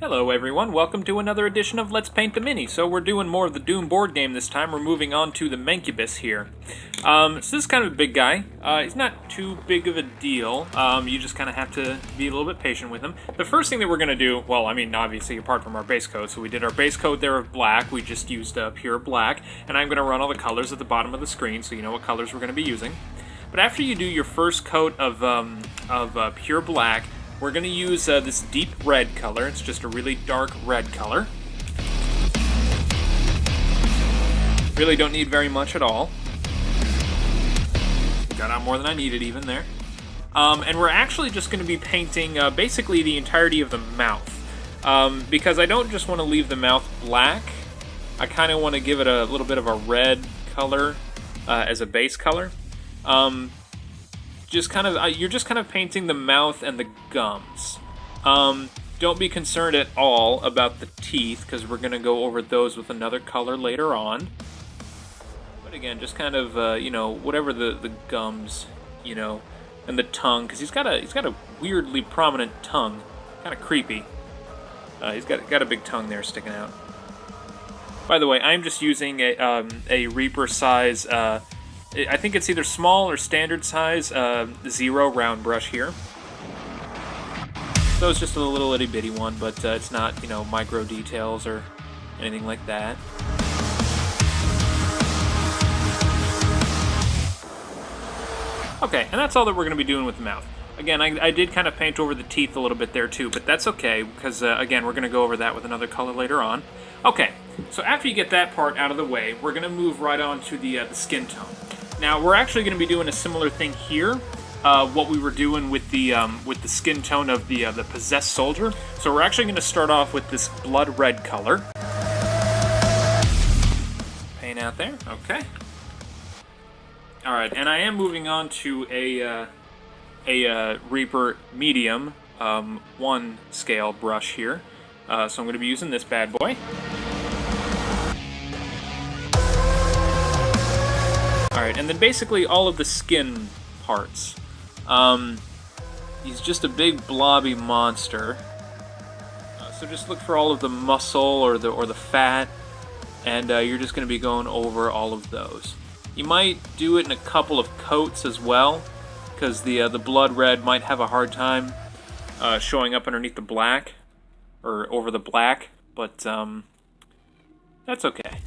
Hello everyone, welcome to another edition of Let's Paint the Mini. So we're doing more of the Doom board game this time. We're moving on to the Mancubus here. So this is kind of a big guy. He's not too big of a deal. You just kind of have to be a little bit patient with him. The first thing that we're going to do, well, I mean, obviously apart from our base coat, so we did our base coat there of black. We just used pure black, and I'm going to run all the colors at the bottom of the screen so you know what colors we're going to be using. But after you do your first coat of pure black, we're going to use this deep red color. It's just a really dark red color. Really don't need very much at all. Got out more than I needed even there. And we're actually just going to be painting basically the entirety of the mouth. Because I don't just want to leave the mouth black. I kind of want to give it a little bit of a red color as a base color. You're just kind of painting the mouth and the gums. Don't be concerned at all about the teeth, because we're going to go over those with another color later on. But again, just kind of, whatever the gums, and the tongue, because he's got a weirdly prominent tongue, kind of creepy. He's got a big tongue there sticking out. By the way, I'm just using a Reaper size. I think it's either small or standard size 0 round brush here. So it's just a little itty bitty one, but it's not, micro details or anything like that. Okay, and that's all that we're going to be doing with the mouth. Again, I did kind of paint over the teeth a little bit there too, but that's okay, because again, we're going to go over that with another color later on. Okay, so after you get that part out of the way, we're going to move right on to the skin tone. Now, we're actually going to be doing a similar thing here, what we were doing with the skin tone of the possessed soldier. So we're actually going to start off with this blood red color. Paint out there, okay. All right, and I am moving on to a Reaper medium 1 scale brush here. So I'm going to be using this bad boy. Alright, and then basically all of the skin parts. He's just a big blobby monster. So just look for all of the muscle or the fat, and you're just going to be going over all of those. You might do it in a couple of coats as well, because the blood red might have a hard time showing up underneath the black, or over the black, but that's okay.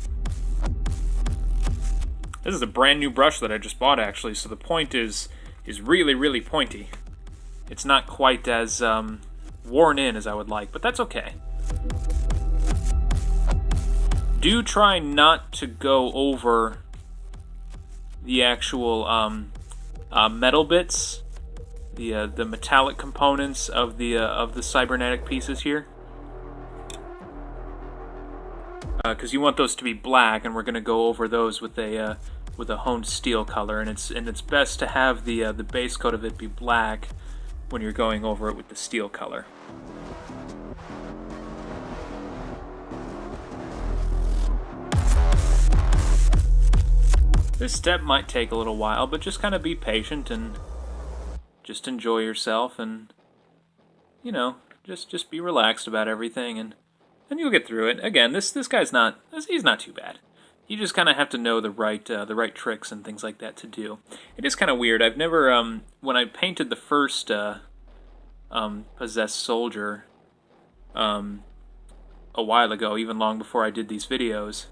This is a brand new brush that I just bought, actually, so the point is really, really pointy. It's not quite as worn in as I would like, but that's okay. Do try not to go over the actual metal bits, the metallic components of the cybernetic pieces here, because you want those to be black, and we're going to go over those with a honed steel color, and it's best to have the base coat of it be black when you're going over it with the steel color. This step might take a little while, but just kind of be patient and just enjoy yourself, and just be relaxed about everything, and you'll get through it. Again, this guy's he's not too bad. You just kind of have to know the right tricks and things like that to do. It is kind of weird. I've never when I painted the first possessed soldier a while ago, even long before I did these videos,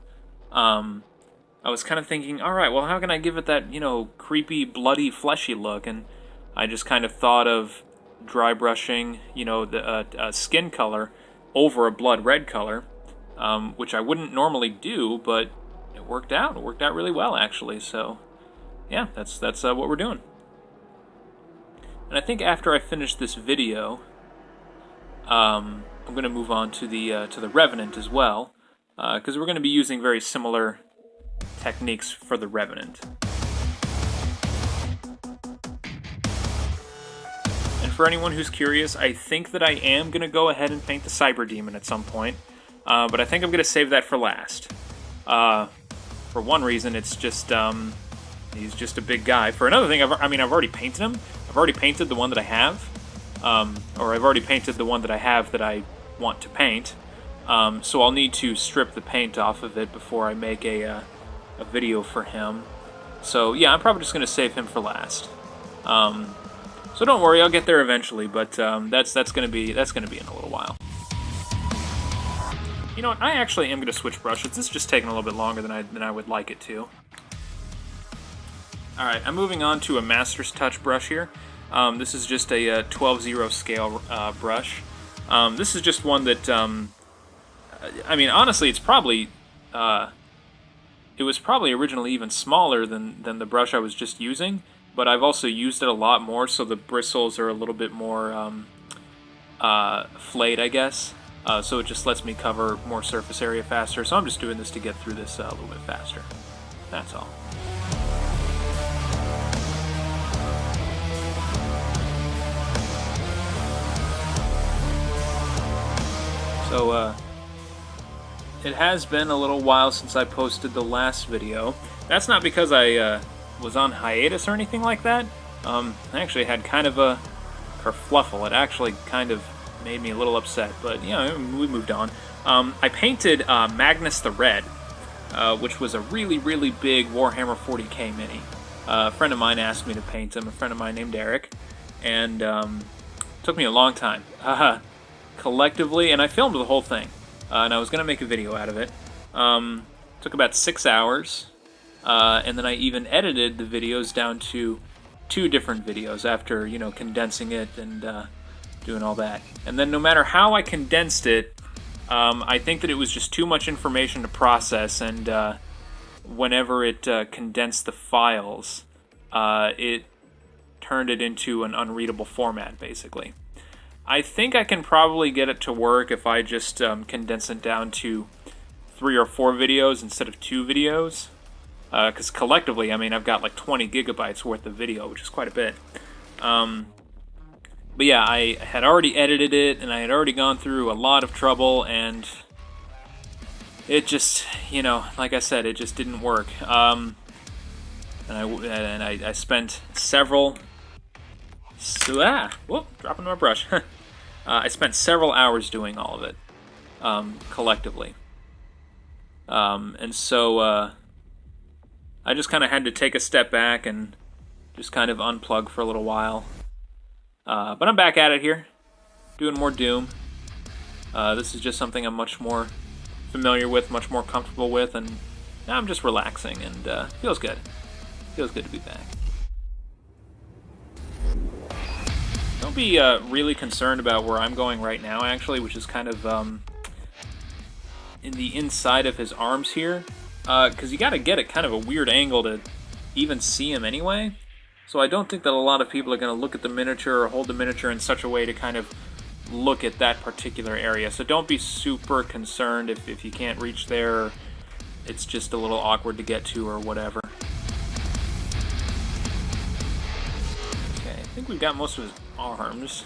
I was kind of thinking, all right, well, how can I give it that creepy, bloody, fleshy look? And I just kind of thought of dry brushing the skin color over a blood red color, which I wouldn't normally do, but it worked out. It worked out really well, actually. So, yeah, that's what we're doing. And I think after I finish this video, I'm going to move on to the Revenant as well, because we're going to be using very similar techniques for the Revenant. And for anyone who's curious, I think that I am going to go ahead and paint the Cyber Demon at some point, but I think I'm going to save that for last. For one reason, it's just he's just a big guy. For another thing, I've already painted him. I've already painted the one that I have, or I've already painted the one that I have that I want to paint. So I'll need to strip the paint off of it before I make a video for him. So yeah, I'm probably just going to save him for last. So don't worry, I'll get there eventually, but that's going to be in a little while. You know what? I actually am going to switch brushes. This is just taking a little bit longer than I would like it to. All right, I'm moving on to a Master's Touch brush here. This is just a 12-0 scale brush. This is just one that, I mean, honestly, it's probably, it was probably originally even smaller than the brush I was just using, but I've also used it a lot more, so the bristles are a little bit more flayed, I guess. So it just lets me cover more surface area faster, so I'm just doing this to get through this a little bit faster. That's all. So, it has been a little while since I posted the last video. That's not because I was on hiatus or anything like that. I actually had kind of a kerfluffle. It actually kind of made me a little upset, but you know, we moved on. I painted Magnus the Red, which was a really, really big Warhammer 40k mini. A friend of mine asked me to paint him, a friend of mine named Eric, and it took me a long time. Collectively, and I filmed the whole thing, and I was going to make a video out of it. Took about 6 hours, and then I even edited the videos down to 2 different videos after, you know, condensing it and doing all that. And then no matter how I condensed it, I think that it was just too much information to process, and whenever it condensed the files, it turned it into an unreadable format, basically. I think I can probably get it to work if I just condense it down to 3 or 4 videos instead of 2 videos. Because collectively, I mean, I've got like 20 gigabytes worth of video, which is quite a bit. But yeah, I had already edited it, and I had already gone through a lot of trouble, and it just, you know, like I said, it just didn't work. And I spent several... whoop, dropping my brush. I spent several hours doing all of it, collectively. And so I just kind of had to take a step back and just kind of unplug for a little while. But I'm back at it here, doing more Doom. This is just something I'm much more familiar with, much more comfortable with, and now I'm just relaxing, and feels good. Feels good to be back. Don't be really concerned about where I'm going right now, actually, which is kind of in the inside of his arms here, because you got to get at kind of a weird angle to even see him anyway. So I don't think that a lot of people are going to look at the miniature or hold the miniature in such a way to kind of look at that particular area. So don't be super concerned if you can't reach there, it's just a little awkward to get to or whatever. Okay, I think we've got most of his arms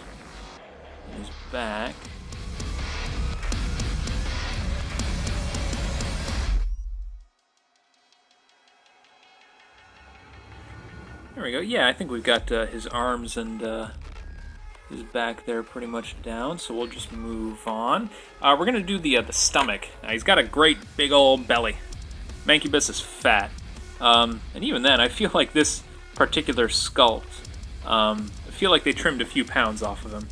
and his back. There we go. Yeah, I think we've got his arms and his back there pretty much down, so we'll just move on. We're going to do the stomach. Now, he's got a great big old belly. Mancubus is fat. And even then, I feel like this particular sculpt, I feel like they trimmed a few pounds off of him.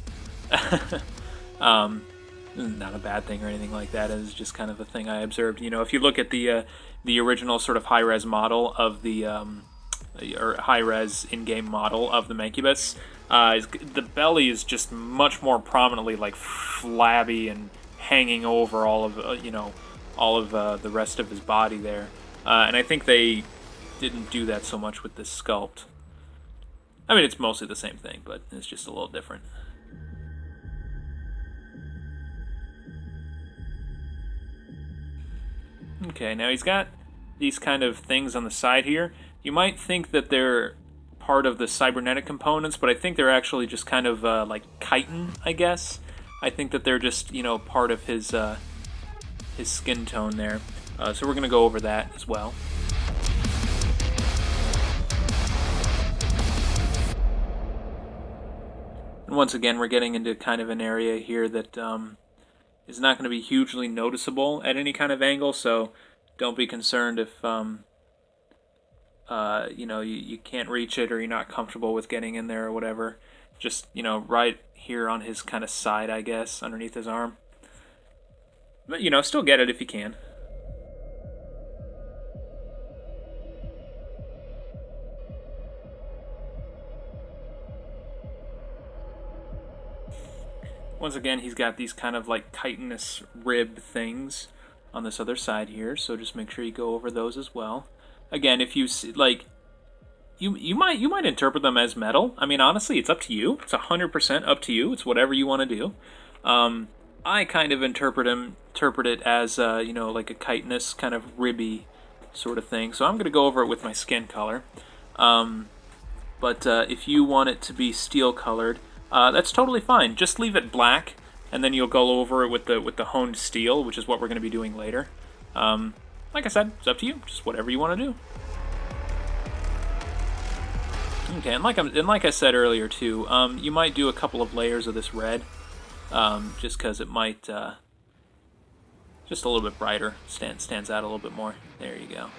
Not a bad thing or anything like that. It's just kind of a thing I observed. You know, if you look at the original sort of high-res model of the... or high-res in-game model of the Mancubus, the belly is just much more prominently like flabby and hanging over all of the rest of his body there, and I think they didn't do that so much with this sculpt. I mean, it's mostly the same thing, but it's just a little different. Okay, now he's got these kind of things on the side here. You might think that they're part of the cybernetic components, but I think they're actually just kind of like chitin, I guess. I think that they're just, you know, part of his skin tone there. So we're going to go over that as well. And once again, we're getting into kind of an area here that is not going to be hugely noticeable at any kind of angle, so don't be concerned if you can't reach it or you're not comfortable with getting in there or whatever. Just, right here on his kind of side, I guess, underneath his arm. But, still get it if you can. Once again, he's got these kind of like chitinous rib things on this other side here, so just make sure you go over those as well. Again, if you see, like, you might interpret them as metal. I mean, honestly, it's up to you. It's 100% up to you. It's whatever you want to do. I kind of interpret it as like a chitinous kind of ribby sort of thing. So I'm going to go over it with my skin color. But if you want it to be steel colored, that's totally fine. Just leave it black, and then you'll go over it with the honed steel, which is what we're going to be doing later. Like I said, it's up to you. Just whatever you want to do. Okay, and like I said earlier too, you might do a couple of layers of this red, just because it might just a little bit brighter, stands out a little bit more. There you go.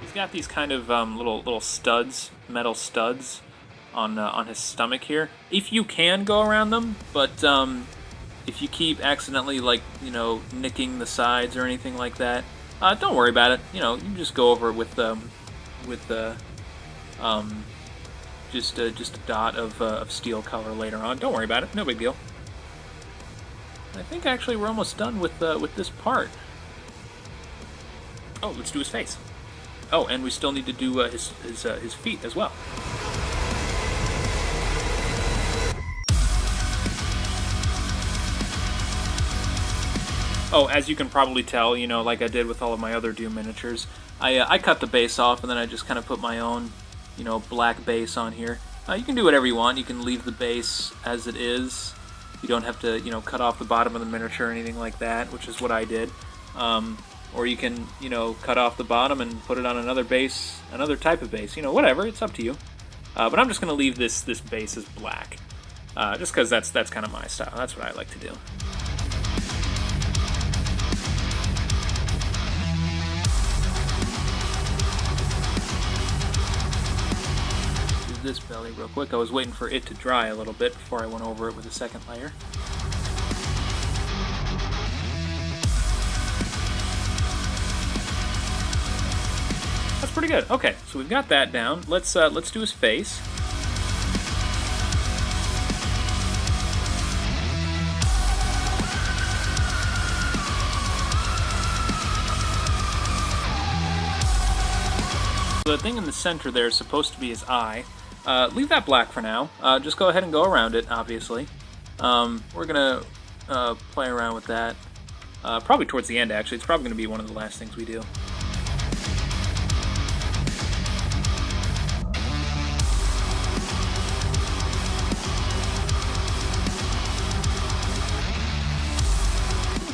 He's got these kind of little studs, metal studs, on his stomach here. If you can go around them, but if you keep accidentally nicking the sides or anything like that, don't worry about it. You just go over it with just a dot of steel color later on. Don't worry about it. No big deal. I think actually we're almost done with this part. Oh, let's do his face. Oh, and we still need to do his feet as well. Oh, as you can probably tell, like I did with all of my other Doom miniatures, I cut the base off and then I just kind of put my own, black base on here. You can do whatever you want. You can leave the base as it is. You don't have to, cut off the bottom of the miniature or anything like that, which is what I did. Or you can, cut off the bottom and put it on another base, another type of base. Whatever. It's up to you. But I'm just going to leave this base as black, just because that's kind of my style. That's what I like to do. This belly real quick. I was waiting for it to dry a little bit before I went over it with a second layer. That's pretty good. Okay, so we've got that down. Let's do his face. The thing in the center there is supposed to be his eye. Leave that black for now. Just go ahead and go around it, obviously. We're going to play around with that. Probably towards the end, actually. It's probably going to be one of the last things we do.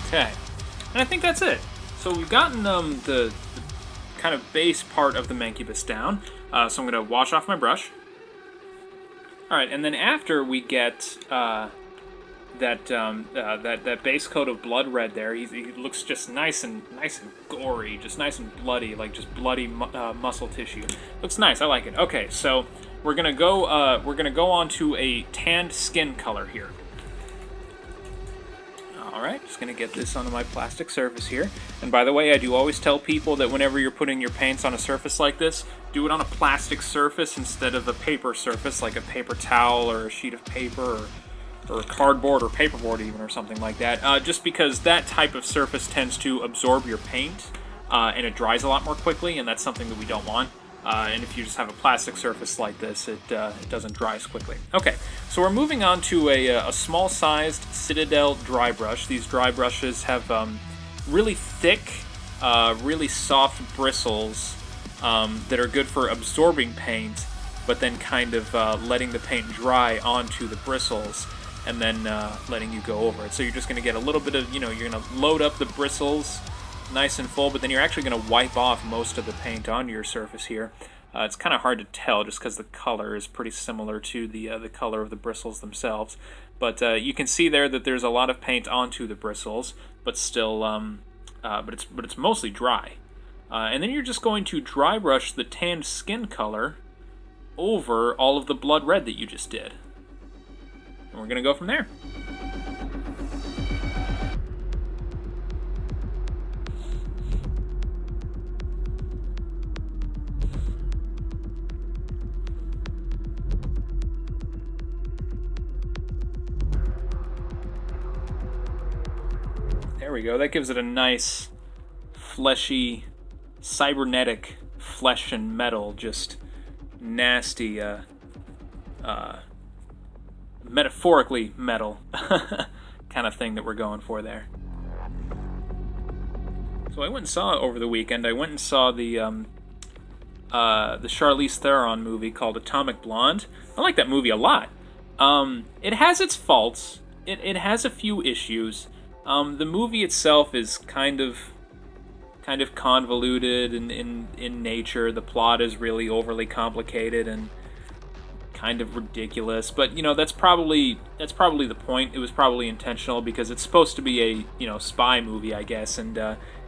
Okay. And I think that's it. So we've gotten the kind of base part of the Mancubus down. So I'm going to wash off my brush. Alright, and then after we get that base coat of blood red there, he looks just nice and gory, just nice and bloody, like just bloody muscle tissue. Looks nice, I like it. Okay, so we're gonna go on to a tanned skin color here. Alright, just going to get this onto my plastic surface here. And by the way, I do always tell people that whenever you're putting your paints on a surface like this, do it on a plastic surface instead of a paper surface, like a paper towel or a sheet of paper or cardboard or paperboard even or something like that. Just because that type of surface tends to absorb your paint and it dries a lot more quickly, and that's something that we don't want. And if you just have a plastic surface like this, it doesn't dry as quickly. Okay, so we're moving on to a small-sized Citadel dry brush. These dry brushes have really thick, really soft bristles that are good for absorbing paint, but then kind of letting the paint dry onto the bristles and then letting you go over it. So you're just going to get a little bit of, you're going to load up the bristles nice and full, but then you're actually going to wipe off most of the paint onto your surface here. It's kind of hard to tell just because the color is pretty similar to the color of the bristles themselves. But you can see there that there's a lot of paint onto the bristles, but still, but it's mostly dry. And then you're just going to dry brush the tanned skin color over all of the blood red that you just did. And we're going to go from there. There we go. That gives it a nice, fleshy, cybernetic flesh and metal, just nasty, metaphorically metal kind of thing that we're going for there. So I went and saw over the weekend. I went and saw the Charlize Theron movie called Atomic Blonde. I like that movie a lot. It has its faults. It has a few issues. The movie itself is kind of convoluted in nature. The plot is really overly complicated and kind of ridiculous. But that's probably the point. It was probably intentional because it's supposed to be a spy movie, I guess, and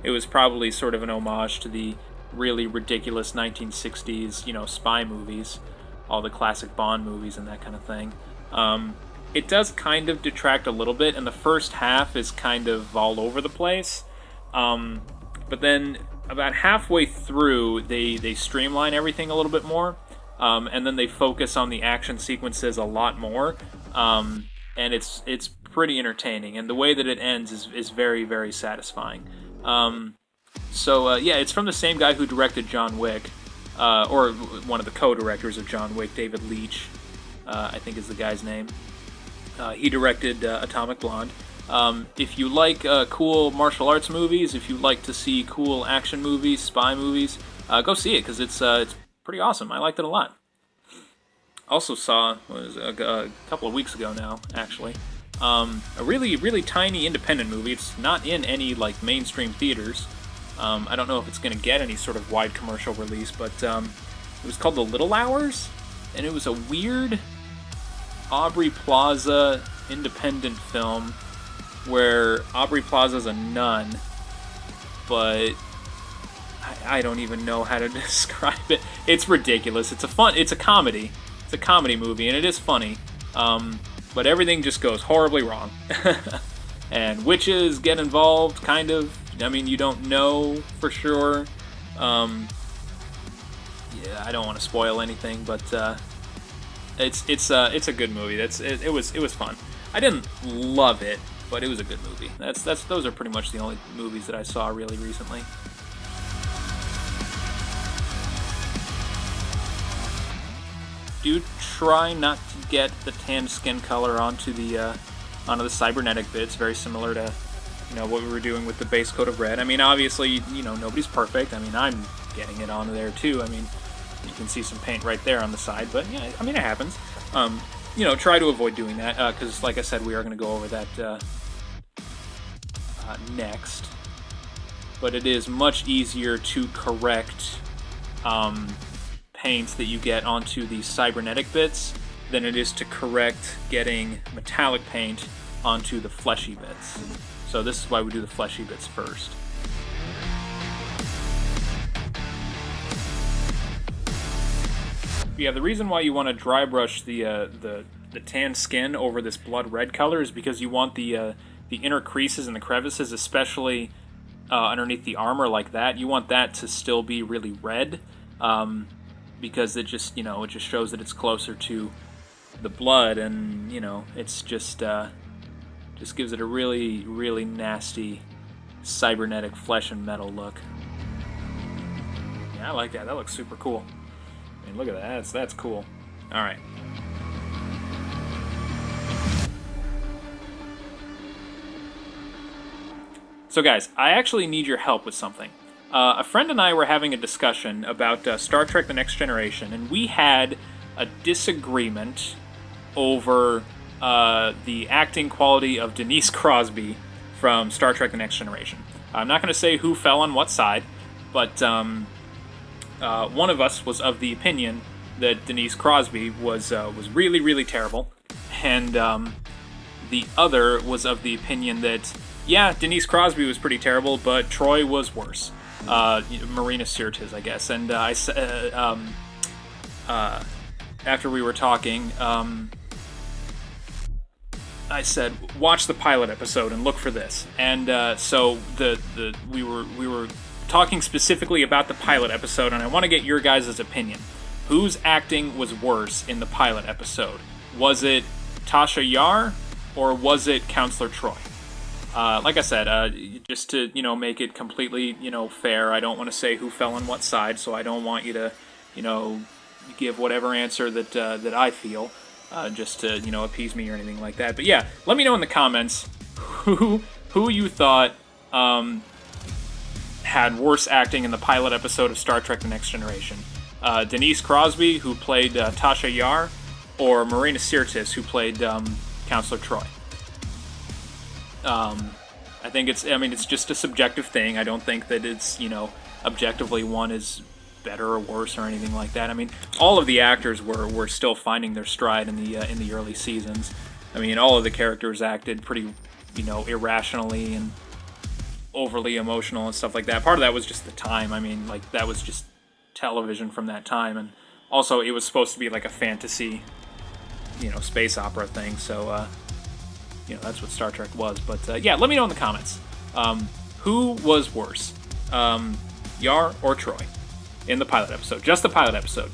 it was probably sort of an homage to the really ridiculous 1960s spy movies, all the classic Bond movies and that kind of thing. It does kind of detract a little bit, and the first half is kind of all over the place. But then about halfway through, they streamline everything a little bit more, and then they focus on the action sequences a lot more, and it's pretty entertaining. And the way that it ends is very, very satisfying. It's from the same guy who directed John Wick, or one of the co-directors of John Wick, David Leitch, I think is the guy's name. He directed Atomic Blonde. If you like cool martial arts movies, if you like to see cool action movies, spy movies, go see it because it's pretty awesome. I liked it a lot. Also saw, a couple of weeks ago now, actually, a really, really tiny independent movie. It's not in any mainstream theaters. I don't know if it's going to get any sort of wide commercial release, but it was called The Little Hours, and it was a weird Aubrey Plaza independent film where Aubrey Plaza's a nun, but I don't even know how to describe it. It's ridiculous. It's a comedy. It's a comedy movie, and it is funny. But everything just goes horribly wrong. And witches get involved, kind of. I mean, you don't know for sure. I don't want to spoil anything, but it's a good movie. It was fun. I didn't love it, but it was a good movie. Those are pretty much the only movies that I saw really recently. Do try not to get the tanned skin color onto the cybernetic bits. Very similar to what we were doing with the base coat of red. I mean, obviously, nobody's perfect. I mean, I'm getting it onto there too. I mean, you can see some paint right there on the side, but yeah, I mean, it happens. Try to avoid doing that because, like I said, we are going to go over that next. But it is much easier to correct paints that you get onto the cybernetic bits than it is to correct getting metallic paint onto the fleshy bits. So this is why we do the fleshy bits first. Yeah, the reason why you want to dry brush the tan skin over this blood red color is because you want the inner creases and the crevices, especially underneath the armor like that. You want that to still be really red, because it just shows that it's closer to the blood, and it's just gives it a really, really nasty cybernetic flesh and metal look. Yeah, I like that. That looks super cool. I mean, look at that. That's cool. All right. So guys, I actually need your help with something. A friend and I were having a discussion about Star Trek The Next Generation, and we had a disagreement over the acting quality of Denise Crosby from Star Trek The Next Generation. I'm not going to say who fell on what side, but one of us was of the opinion that Denise Crosby was really, really terrible, and the other was of the opinion that, yeah, Denise Crosby was pretty terrible, but Troy was worse. Marina Sirtis, I guess. And after we were talking, I said, watch the pilot episode and look for this. And so we were talking specifically about the pilot episode, and I want to get your guys' opinion. Whose acting was worse in the pilot episode? Was it Tasha Yar, or was it Counselor Troy? Like I said, just to, make it completely, fair, I don't want to say who fell on what side, so I don't want you to, give whatever answer that I feel, just to, appease me or anything like that. But yeah, let me know in the comments who you thought had worse acting in the pilot episode of Star Trek The Next Generation. Denise Crosby, who played Tasha Yar, or Marina Sirtis, who played Counselor Troy. I think it's just a subjective thing. I don't think that it's, objectively one is better or worse or anything like that. I mean, all of the actors were still finding their stride in the early seasons. I mean, all of the characters acted pretty, irrationally and overly emotional and stuff like that. Part of that was just the time. I mean, like, that was just television from that time, and also it was supposed to be like a fantasy, space opera thing, so that's what Star Trek was. But yeah, let me know in the comments who was worse, Yar or Troy, in the pilot episode. Just the pilot episode,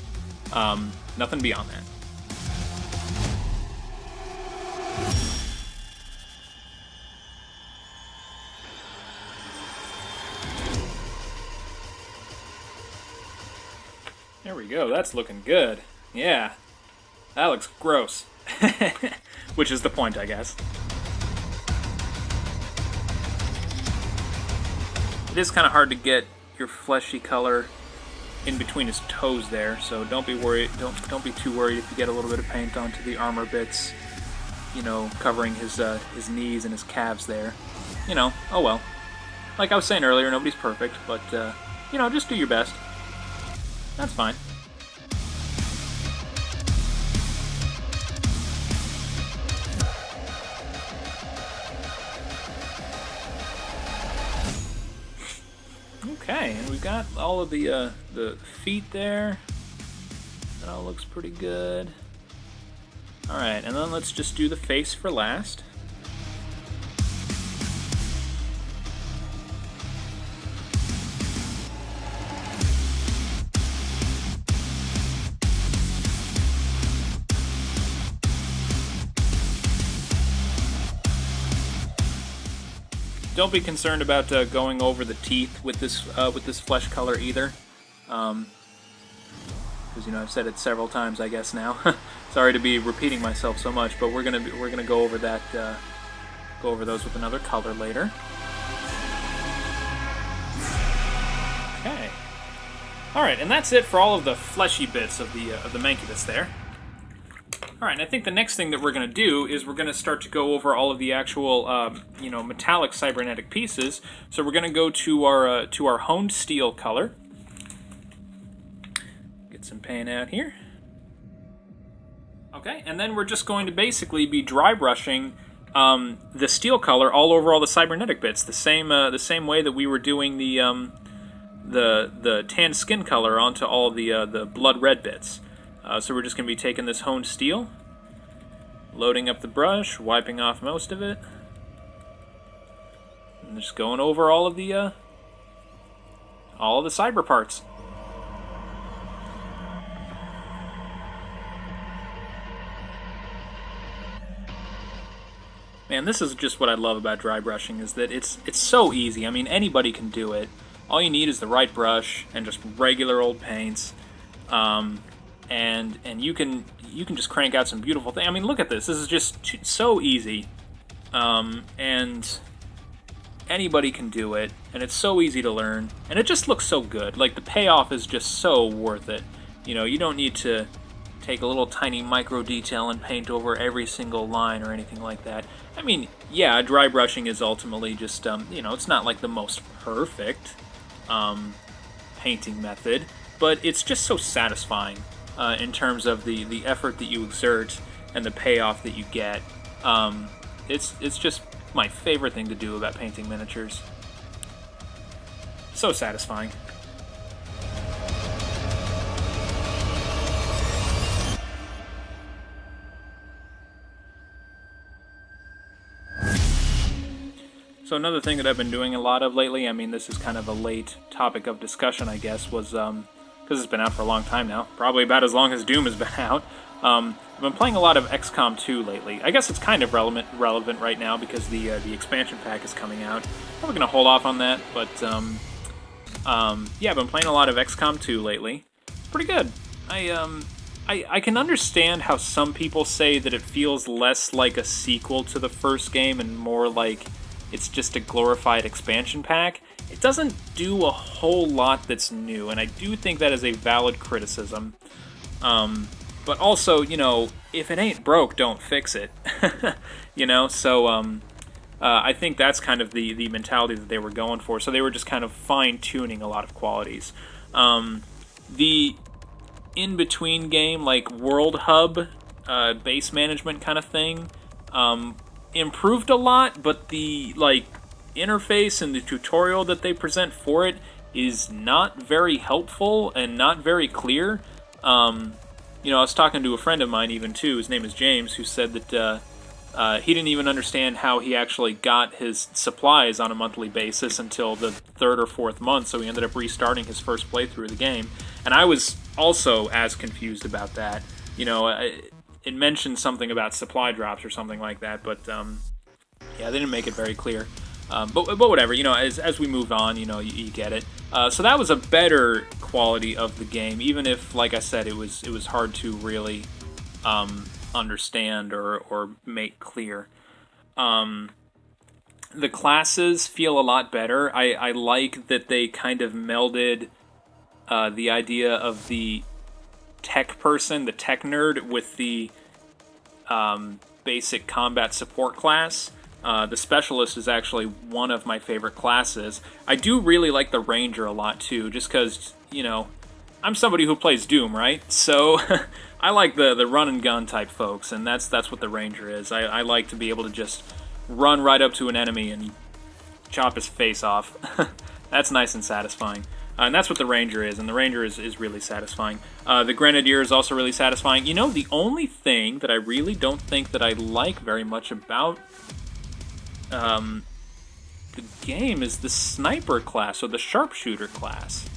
nothing beyond that. There we go, that's looking good. Yeah, that looks gross. Which is the point, I guess. It is kind of hard to get your fleshy color in between his toes there, so don't be worried. Don't be too worried if you get a little bit of paint onto the armor bits, covering his knees and his calves there. Oh well. Like I was saying earlier, nobody's perfect, but just do your best. That's fine. Okay, and we've got all of the feet there. That all looks pretty good. Alright, and then let's just do the face for last. Don't be concerned about going over the teeth with this flesh color either, because I've said it several times, I guess now. Sorry to be repeating myself so much, but we're gonna go over that, go over those with another color later. Okay. All right, and that's it for all of the fleshy bits of the Mancubus there. Alright, and I think the next thing that we're going to do is we're going to start to go over all of the actual, metallic cybernetic pieces. So we're going to go to our honed steel color. Get some paint out here. Okay, and then we're just going to basically be dry brushing the steel color all over all the cybernetic bits, the same way that we were doing the tan skin color onto all the blood red bits. So we're just going to be taking this honed steel, loading up the brush, wiping off most of it, and just going over all of the cyber parts. Man, this is just what I love about dry brushing, is that it's so easy. I mean, anybody can do it. All you need is the right brush and just regular old paints. And you can just crank out some beautiful things. I mean, look at this. This is just so easy, and anybody can do it, and it's so easy to learn, and it just looks so good. Like, the payoff is just so worth it. You don't need to take a little tiny micro detail and paint over every single line or anything like that. I mean, yeah, dry brushing is ultimately just, it's not like the most perfect painting method, but it's just so satisfying in terms of the effort that you exert and the payoff that you get. It's just my favorite thing to do about painting miniatures. So satisfying. So another thing that I've been doing a lot of lately, I mean, this is kind of a late topic of discussion, I guess, was, because it's been out for a long time now, probably about as long as Doom has been out. I've been playing a lot of XCOM 2 lately. I guess it's kind of relevant right now because the expansion pack is coming out. Probably going to hold off on that, but yeah, I've been playing a lot of XCOM 2 lately. Pretty good. I can understand how some people say that it feels less like a sequel to the first game and more like it's just a glorified expansion pack. It doesn't do a whole lot that's new, and I do think that is a valid criticism. But also, you know, if it ain't broke, don't fix it. You know, so I think that's kind of the mentality that they were going for. So they were just kind of fine-tuning a lot of qualities. The in-between game, like World Hub, base management kind of thing, improved a lot, but the interface and the tutorial that they present for it is not very helpful and not very clear. You know, I was talking to a friend of mine even too, his name is James, who said that he didn't even understand how he actually got his supplies on a monthly basis until the third or fourth month, so he ended up restarting his first playthrough of the game. And I was also as confused about that. You know, it mentioned something about supply drops or something like that, but yeah, they didn't make it very clear. But whatever, you know, as we move on, you know, you get it. So that was a better quality of the game, even if, like I said, it was hard to really understand or make clear. The classes feel a lot better. I like that they kind of melded the idea of the tech person, the tech nerd, with the basic combat support class. The Specialist is actually one of my favorite classes. I do really like the Ranger a lot too, just because, you know, I'm somebody who plays Doom, right? So I like the run and gun type folks, and that's what the Ranger is. I like to be able to just run right up to an enemy and chop his face off. That's nice and satisfying. And that's what the Ranger is, and the Ranger is really satisfying. The Grenadier is also really satisfying. You know, the only thing that I really don't think that I like very much about the game is the Sniper class, or the Sharpshooter class.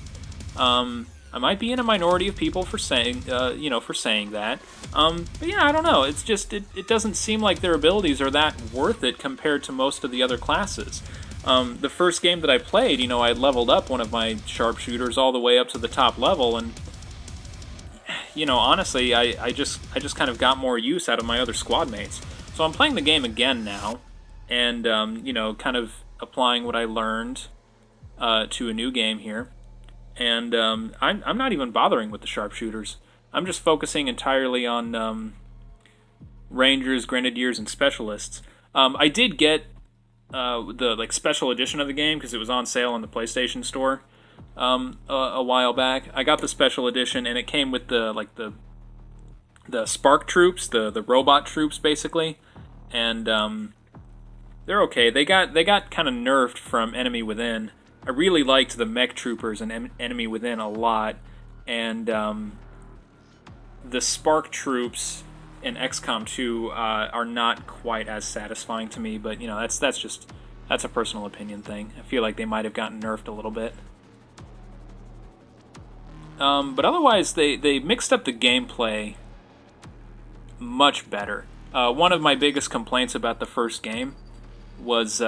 I might be in a minority of people for saying, that. But yeah, I don't know. It's just, it doesn't seem like their abilities are that worth it compared to most of the other classes. The first game that I played, you know, I leveled up one of my sharpshooters all the way up to the top level, and you know, honestly, I just kind of got more use out of my other squad mates. So I'm playing the game again now, and you know, kind of applying what I learned to a new game here. And I'm not even bothering with the sharpshooters. I'm just focusing entirely on Rangers, Grenadiers, and Specialists. I did get the special edition of the game because it was on sale on the PlayStation Store a while back. I got the special edition, and it came with the Spark troops, the robot troops, basically, and they're okay. They got kind of nerfed from Enemy Within. I really liked the mech troopers and Enemy Within a lot, and the Spark troops in XCOM 2 are not quite as satisfying to me, but you know, that's a personal opinion thing. I feel like they might have gotten nerfed a little bit. But otherwise, they mixed up the gameplay much better. One of my biggest complaints about the first game was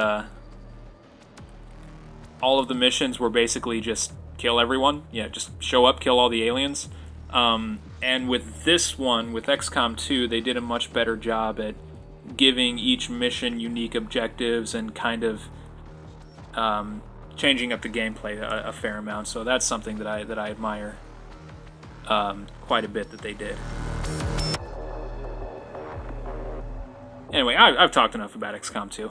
all of the missions were basically just kill everyone. Yeah, just show up, kill all the aliens. And with this one, with XCOM 2, they did a much better job at giving each mission unique objectives and kind of changing up the gameplay a fair amount. So that's something that I admire quite a bit that they did. Anyway, I've talked enough about XCOM 2.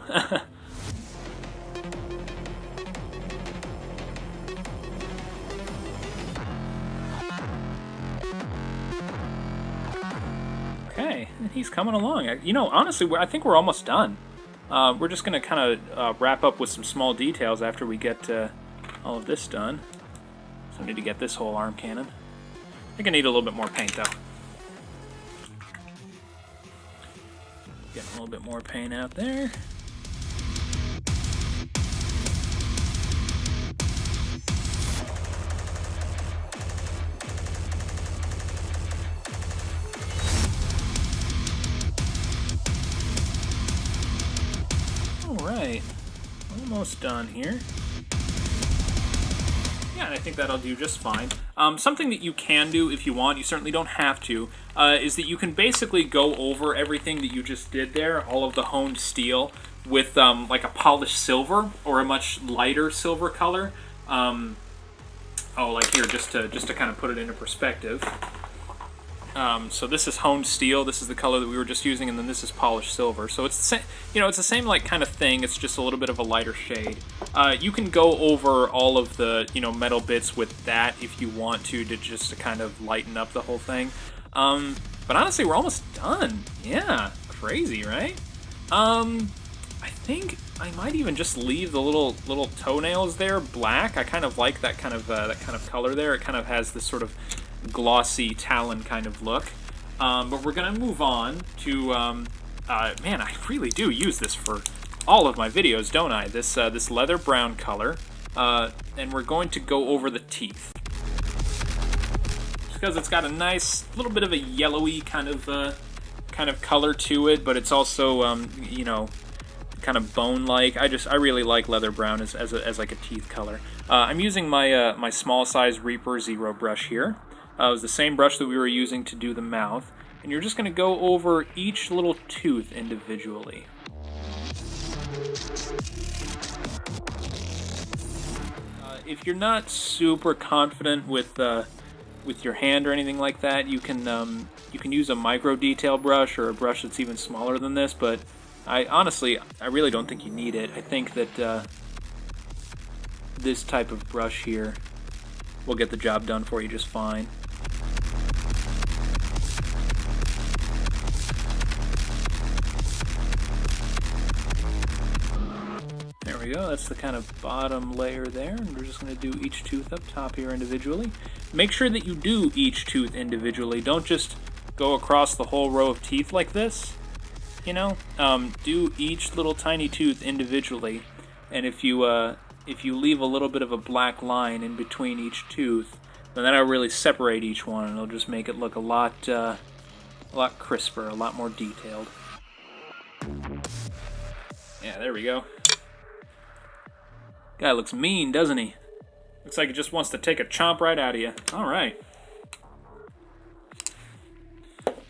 he's coming along. You know, honestly, I think we're almost done. We're just going to kind of wrap up with some small details after we get all of this done. So I need to get this whole arm cannon. I think I need a little bit more paint, though. Getting a little bit more paint out there. Alright, almost done here. Yeah, and I think that'll do just fine. Something that you can do if you want, you certainly don't have to, is that you can basically go over everything that you just did there, all of the honed steel, with like a polished silver or a much lighter silver color. Oh, like here, just to kind of put it into perspective. So this is honed steel. This is the color that we were just using, and then this is polished silver. So it's the same, you know, it's the same like kind of thing. It's just a little bit of a lighter shade. You can go over all of the metal bits with that if you want to just to kind of lighten up the whole thing. But honestly, we're almost done. Yeah, crazy, right? I think I might even just leave the little toenails there black. I kind of like that kind of color there. It kind of has this sort of glossy talon kind of look. But we're gonna move on to man, I really do use this for all of my videos, don't I? This leather brown color, and we're going to go over the teeth, just because it's got a nice little bit of a yellowy kind of color to it, but it's also kind of bone-like. I really like leather brown as like a teeth color. I'm using my small size Reaper Zero brush here. It was the same brush that we were using to do the mouth, and you're just going to go over each little tooth individually. If you're not super confident with your hand or anything like that, you can use a micro detail brush or a brush that's even smaller than this, but honestly, I really don't think you need it. I think that this type of brush here will get the job done for you just fine. There we go, that's the kind of bottom layer there, and we're just going to do each tooth up top here individually. Make sure that you do each tooth individually. Don't just go across the whole row of teeth like this. Do each little tiny tooth individually, and if you leave a little bit of a black line in between each tooth, then that'll really separate each one, and it'll just make it look a lot crisper, a lot more detailed. Yeah, there we go. Guy looks mean, doesn't he? Looks like he just wants to take a chomp right out of you. All right.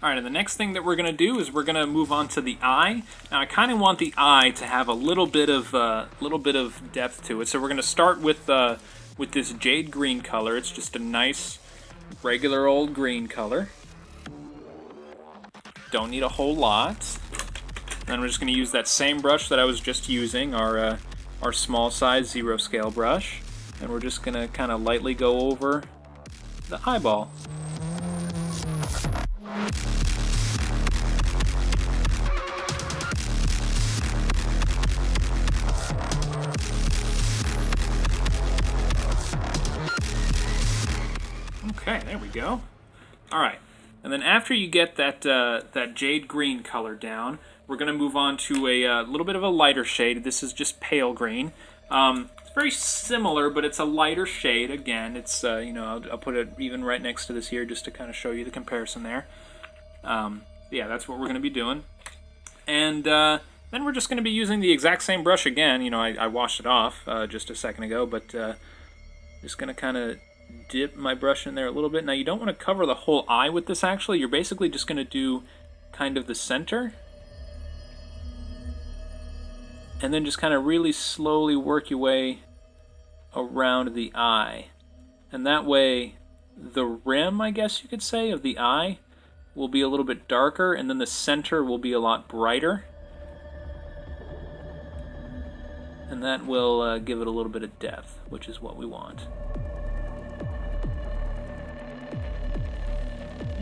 Alright, and the next thing that we're going to do is we're going to move on to the eye. Now, I kind of want the eye to have a little bit of depth to it. So we're going to start with this jade green color. It's just a nice, regular old green color. Don't need a whole lot. Then we're just going to use that same brush that I was just using, our small size 0 scale brush. And we're just going to kind of lightly go over the eyeball. Okay, there we go. All right, and then after you get that jade green color down, we're going to move on to a little bit of a lighter shade. This is just pale green. It's very similar, but it's a lighter shade. Again, it's I'll put it even right next to this here just to kind of show you the comparison there. Yeah, that's what we're going to be doing. And then we're just going to be using the exact same brush again. I washed it off just a second ago, but just going to kind of dip my brush in there a little bit. Now, you don't want to cover the whole eye with this, actually. You're basically just going to do kind of the center. And then just kind of really slowly work your way around the eye. And that way, the rim, I guess you could say, of the eye will be a little bit darker, and then the center will be a lot brighter. And that will give it a little bit of depth, which is what we want.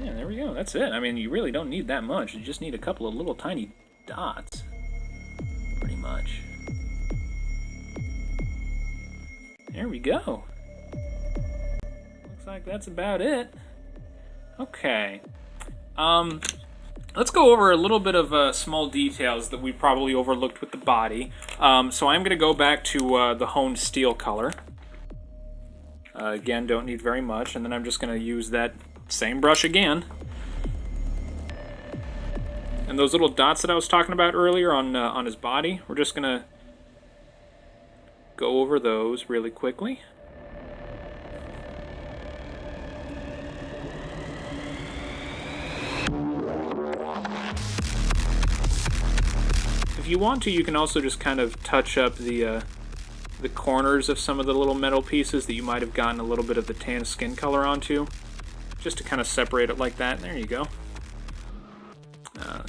Yeah, And there we go. That's it. I mean, you really don't need that much. You just need a couple of little tiny dots. Pretty much. There we go. Looks like that's about it. Okay. Let's go over a little bit of small details that we probably overlooked with the body. So I'm going to go back to the honed steel color. Again, don't need very much, and then I'm just going to use that same brush again. And those little dots that I was talking about earlier on his body, we're just going to go over those really quickly. If you want to, you can also just kind of touch up the corners of some of the little metal pieces that you might have gotten a little bit of the tan skin color onto, just to kind of separate it like that. There you go.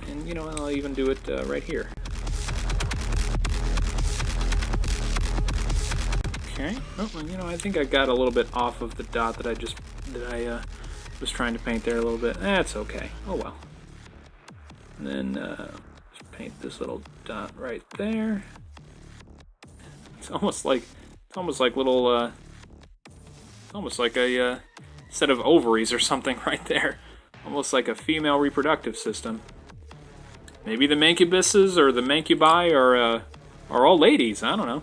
And you know, I'll even do it right here. Okay. Oh, well, you know, I think I got a little bit off of the dot that I was trying to paint there a little bit. That's okay. Oh well. And then just paint this little dot right there. It's almost like little. It's almost like a set of ovaries or something right there. Almost like a female reproductive system. Maybe the Mancubuses or the Mancubi are all ladies. I don't know.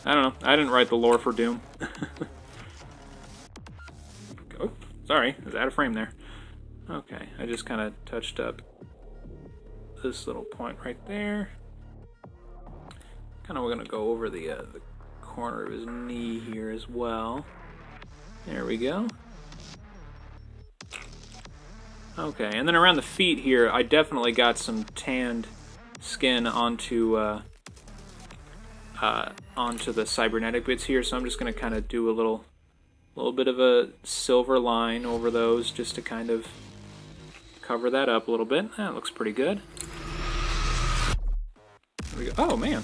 I don't know. I didn't write the lore for Doom. Oh, sorry. I was out of frame there. Okay, I just kind of touched up this little point right there. Kind of we're going to go over the corner of his knee here as well. There we go. Okay, and then around the feet here, I definitely got some tanned skin onto the cybernetic bits here, so I'm just going to kind of do a little bit of a silver line over those just to kind of cover that up a little bit. That looks pretty good. There we go. Oh man,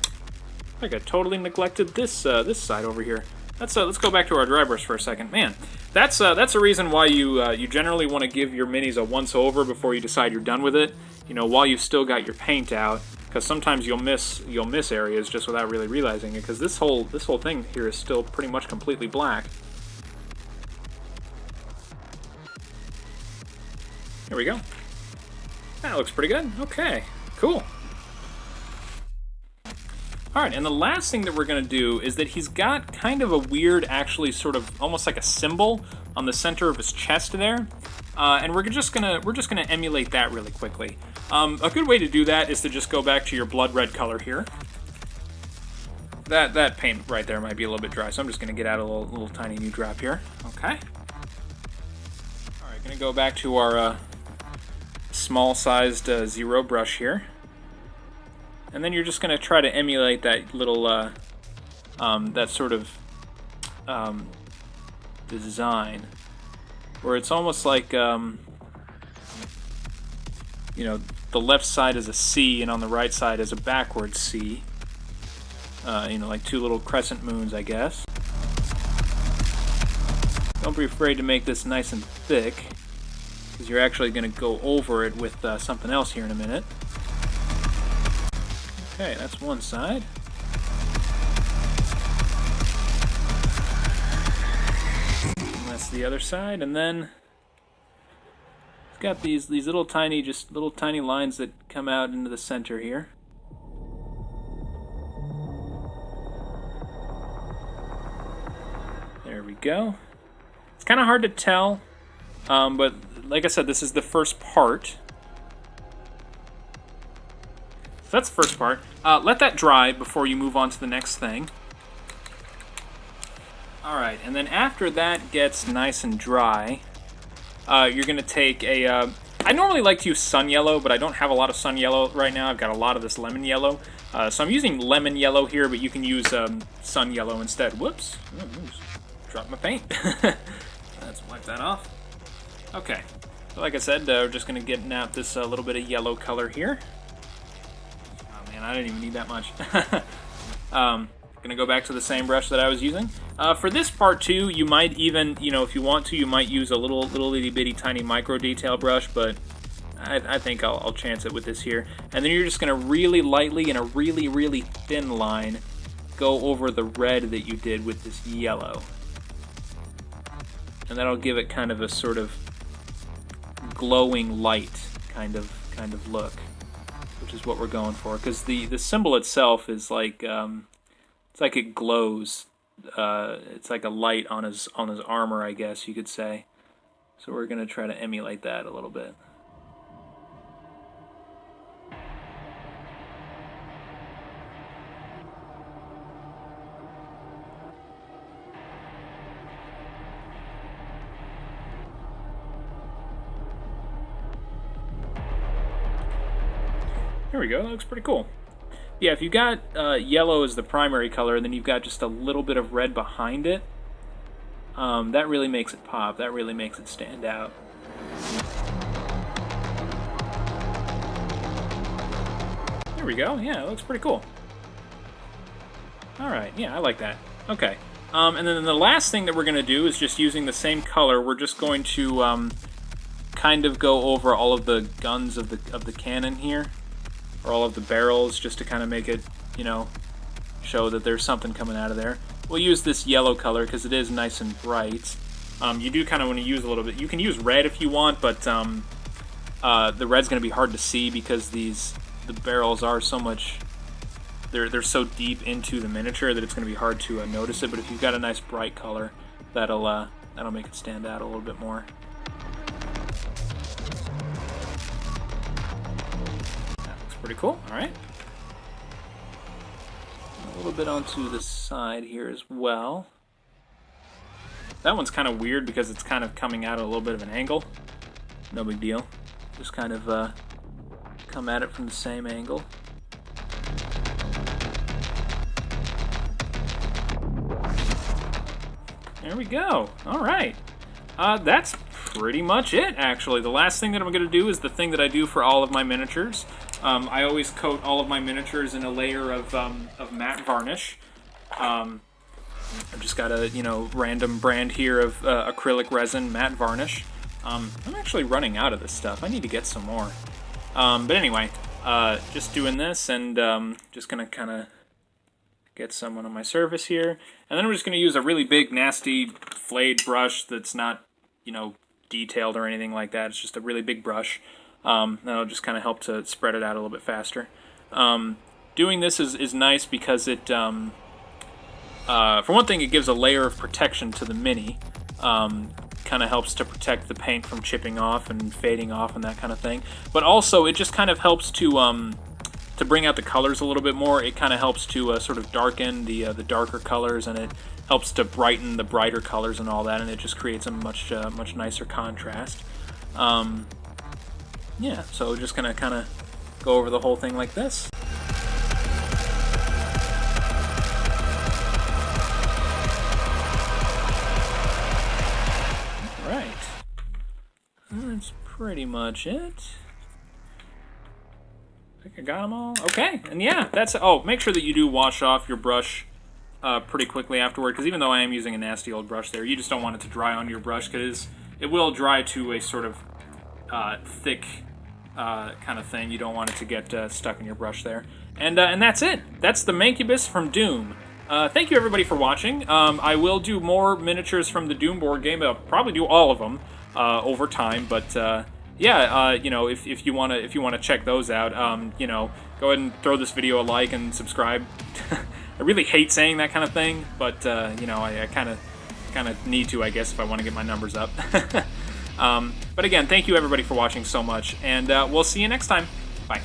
I think I totally neglected this side over here. Let's go back to our dry brush for a second. Man, that's a reason why you generally want to give your minis a once over before you decide you're done with it. You know, while you've still got your paint out, because sometimes you'll miss areas just without really realizing it. Because this whole thing here is still pretty much completely black. There we go. That looks pretty good. Okay, cool. Alright, and the last thing that we're going to do is that he's got kind of a weird, actually sort of almost like a symbol on the center of his chest there. And we're just gonna emulate that really quickly. A good way to do that is to just go back to your blood red color here. That paint right there might be a little bit dry, so I'm just gonna get out a little tiny new drop here. Okay. Alright, gonna go back to our small-sized 0 brush here. And then you're just going to try to emulate that little, that sort of design, where it's almost like, you know, the left side is a C and on the right side is a backwards C. You know, like 2 little crescent moons, I guess. Don't be afraid to make this nice and thick, because you're actually going to go over it with something else here in a minute. Okay, that's one side. And that's the other side, and then it's got these little tiny lines that come out into the center here. There we go. It's kind of hard to tell, but like I said, this is the first part. That's the first part. Let that dry before you move on to the next thing. Alright, and then after that gets nice and dry, you're going to take a... I normally like to use sun yellow, but I don't have a lot of sun yellow right now. I've got a lot of this lemon yellow. So I'm using lemon yellow here, but you can use sun yellow instead. Whoops. Dropped my paint. Let's wipe that off. Okay. So like I said, we're just going to get out this little bit of yellow color here. I didn't even need that much. Gonna go back to the same brush that I was using. For this part too, you might even, if you want to, you might use a little itty bitty tiny micro detail brush, but I think I'll chance it with this here. And then you're just gonna really lightly, in a really thin line, go over the red that you did with this yellow. And that'll give it kind of a sort of glowing light kind of look, which is what we're going for. Because the symbol itself is like it's like it glows. It's like a light on his armor, I guess you could say. So we're gonna try to emulate that a little bit. There we go, that looks pretty cool. Yeah, if you got yellow as the primary color, and then you've got just a little bit of red behind it, that really makes it pop, that really makes it stand out. There we go, yeah, it looks pretty cool. Alright, yeah, I like that. Okay, and then the last thing that we're going to do is just using the same color, we're just going to kind of go over all of the guns of the cannon here. Or all of the barrels, just to kind of make it, show that there's something coming out of there. We'll use this yellow color because it is nice and bright. You do kind of want to use a little bit. You can use red if you want, but the red's going to be hard to see because the barrels are so much. They're so deep into the miniature that it's going to be hard to notice it. But if you've got a nice bright color, that'll make it stand out a little bit more. Pretty cool, alright. A little bit onto the side here as well. That one's kind of weird because it's kind of coming out at a little bit of an angle. No big deal. Just kind of come at it from the same angle. There we go, alright. That's pretty much it, actually. The last thing that I'm going to do is the thing that I do for all of my miniatures. I always coat all of my miniatures in a layer of matte varnish. I've just got a random brand here of acrylic resin matte varnish. I'm actually running out of this stuff. I need to get some more. But anyway, just doing this and just gonna kind of get some on my surface here, and then I'm just gonna use a really big nasty flayed brush that's not detailed or anything like that. It's just a really big brush. That'll just kind of help to spread it out a little bit faster. Doing this is nice because it, for one thing, it gives a layer of protection to the mini. Kind of helps to protect the paint from chipping off and fading off and that kind of thing. But also, it just kind of helps to bring out the colors a little bit more. It kind of helps to sort of darken the darker colors, and it helps to brighten the brighter colors and all that, and it just creates a much nicer contrast. Yeah, so just gonna kind of go over the whole thing like this. Alright. That's pretty much it. I think I got them all. Okay, and yeah, that's... Oh, make sure that you do wash off your brush pretty quickly afterward, because even though I am using a nasty old brush there, you just don't want it to dry on your brush, because it will dry to a sort of thick kind of thing. You don't want it to get stuck in your brush there. And that's it. That's the Mancubus from Doom. Thank you everybody for watching. I will do more miniatures from the Doom board game. I'll probably do all of them over time, but yeah, if you wanna check those out, go ahead and throw this video a like and subscribe. I really hate saying that kind of thing, but I kind of need to, I guess, if I want to get my numbers up. But again, thank you everybody for watching so much, and we'll see you next time. Bye.